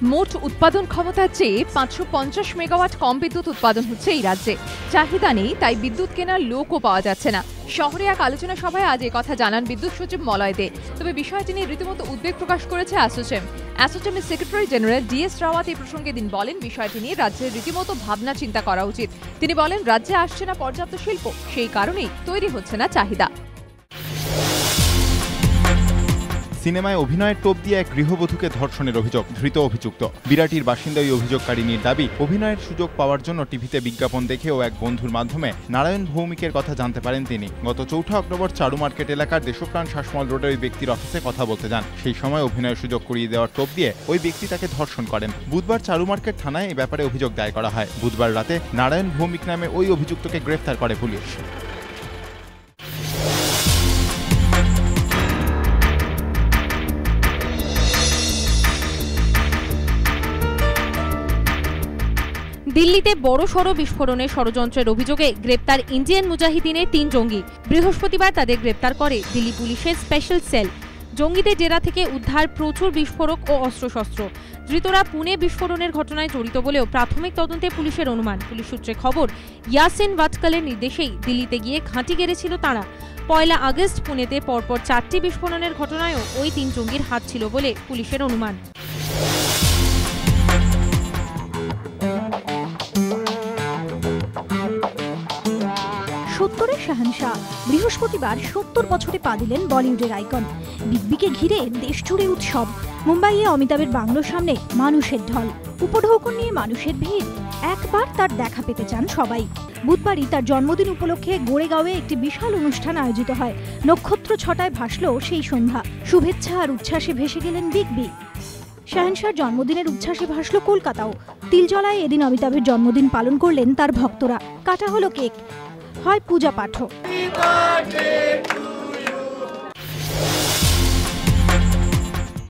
মোট উৎপাদন ক্ষমতার চেয়ে 550 মেগাওয়াট কম বিদ্যুৎ উৎপাদন হচ্ছে এই রাজ্যে। চাহিদা নেই, তাই বিদ্যুৎ কেনার লোকও পাওয়া যাচ্ছে না। শহরে এক আলোচনা সভায় আজ কথা জানান বিদ্যুৎ সচিব মলয় দে। তবে বিষয়টি নিয়ে রীতিমতো উদ্বেগ প্রকাশ করেছে অ্যাসোচেমের সেক্রেটারি জেনারেল ডিএস রাওয়াত এই প্রসঙ্গে দিন বলেন, বিষয়টি নিয়ে রাজ্যের রীতিমতো ভাবনা চিন্তা করা উচিত। তিনি বলেন, রাজ্যে আসছে না পর্যাপ্ত শিল্প, সেই কারণেই তৈরি হচ্ছে না চাহিদা। সিনেমায় অভিনয়ের টোপ দিয়ে এক গৃহবধূকে ধর্ষণের অভিযোগ, ধৃত অভিযুক্ত বিরাটির বাসিন্দা ওই অভিযোগকারিনীর দাবি, অভিনয়ের সুযোগ পাওয়ার জন্য টিভিতে বিজ্ঞাপন দেখে ও এক বন্ধুর মাধ্যমে নারায়ণ ভৌমিকের কথা জানতে পারেন তিনি। গত 4 অক্টোবর চারু মার্কেট এলাকার দেশপ্রাণ শাসমল রোডের ওই ব্যক্তির অফিসে কথা বলতে যান। সেই সময় অভিনয়ের সুযোগ করিয়ে দেওয়ার টোপ দিয়ে ওই ব্যক্তি তাকে ধর্ষণ করেন। বুধবার চারু মার্কেট থানায় এই ব্যাপারে অভিযোগ দায়ের করা হয়। বুধবার রাতে নারায়ণ ভৌমিক নামে ওই অভিযুক্তকে গ্রেফতার করে পুলিশ। দিল্লিতে বড়সড় বিস্ফোরণের ষড়যন্ত্রের অভিযোগে গ্রেপ্তার ইন্ডিয়ান মুজাহিদিনের 3 জঙ্গি। বৃহস্পতিবার তাদের গ্রেপ্তার করে দিল্লি পুলিশের স্পেশাল সেল। জঙ্গিদের ডেরা থেকে উদ্ধার প্রচুর বিস্ফোরক ও অস্ত্রশস্ত্র। ধৃতরা পুনে বিস্ফোরণের ঘটনায় জড়িত বলেও প্রাথমিক তদন্তে পুলিশের অনুমান। পুলিশ সূত্রে খবর, ইয়াসিন ভাটকালের নির্দেশেই দিল্লিতে গিয়ে ঘাঁটি গেড়েছিল তাঁরা। 1 আগস্ট পুনেতে পরপর 4টি বিস্ফোরণের ঘটনায়ও ওই 3 জঙ্গির হাত ছিল বলে পুলিশের অনুমান। সত্তরের শাহানশাহ বৃহস্পতিবার 70 বছরে পা দিলেন বলিউডের আইকন। বিগ বিকে ঘিরে দেশ জুড়ে উৎসব। মুম্বাইয়ে অমিতাভের বাংলোর সামনে মানুষের ঢল, উপঢৌকন নিয়ে মানুষের ভিড়। একবার তার দেখা পেতে চান সবাই। বুধবারই তার জন্মদিন উপলক্ষে গোড়েগাঁওয়ে একটি বিশাল অনুষ্ঠান আয়োজিত হয়। নক্ষত্র ছটায় ভাসল সেই সন্ধ্যা। শুভেচ্ছা আর উচ্ছ্বাসে ভেসে গেলেন বিগ বি। শাহানশাহর জন্মদিনের উচ্ছ্বাসে ভাসল কলকাতাও। তিলজলায় এদিন অমিতাভের জন্মদিন পালন করলেন তার ভক্তরা। কাটা হলো কেক, হয় পূজা পাঠও।